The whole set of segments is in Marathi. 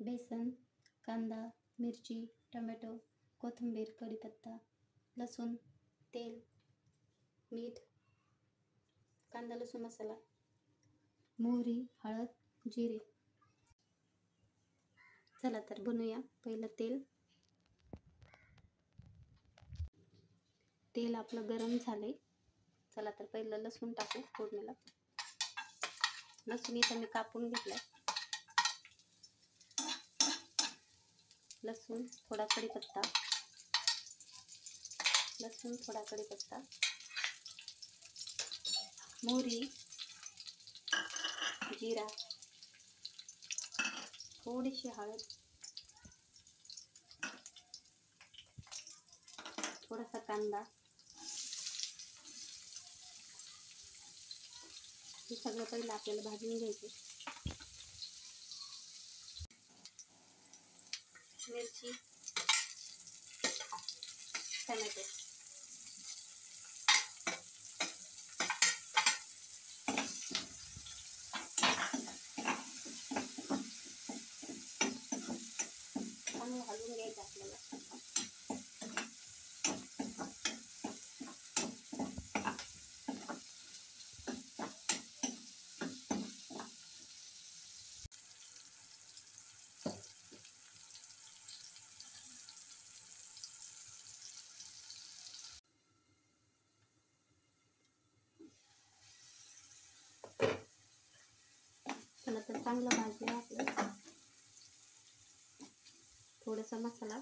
बेसन, कांदा, मिरची, टोमॅटो, कोथिंबीर, कढीपत्ता, लसूण, तेल, मीठ, कांदा लसूण मसाला, मोहरी, हळद, जिरे. चला तर बनवूया. पहिलं तेल आपलं गरम झाले. चला तर पहिलं लसूण टाकू फोडणीला. लसूण इथं मी कापून घेतलाय. लसूण, थोडा कढीपत्ता, मोहरी, जिरा, थोडीशी हळद, थोडासा कांदा, हे सगळं पहिलं आपल्याला भाजून घ्यायचं. मिरची, टोमॅटो, चांगलं हलवून घ्यायचं आपल्याला. चला तर चांगलं भाजलं आपलं. थोडासा मसाला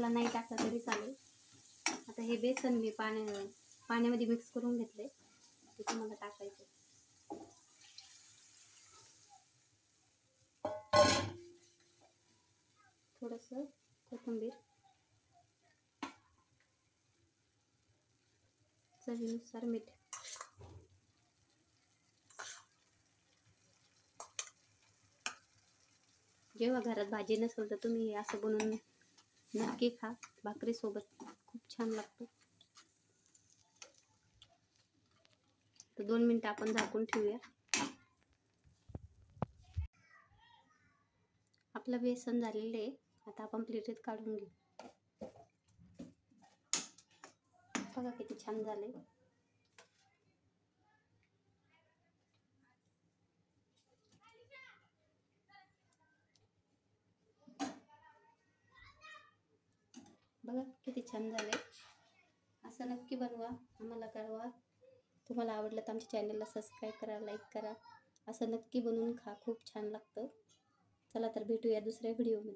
नाही टाकला तरी चालेल. आता हे बेसन मी पाण्यामध्ये मिक्स करून घेतले. ते तुम्हाला टाकायचं. थोडंसं कोथिंबीर, चवीनुसार मीठ. जेव्हा घरात भाजी नसेल तर तुम्ही हे असं बनवून नक्की खा. भाकरीसोबत खूप छान लागतं. तर 2 मिनिटं आपण झाकून ठेवूया. आपलं बेसन झालेलं आहे. आता आपण प्लेटीत काढून घेऊ. बघा किती छान झाले. बघा किती छान झाले. असं नक्की बनवा, आम्हाला कळवा. तुम्हाला आवडलं तर आमच्या चॅनलला सबस्क्राईब करा, लाईक करा. असं नक्की बनवून खा, खूप छान लागतं. चला तर भेटूया दुसऱ्या व्हिडिओमध्ये.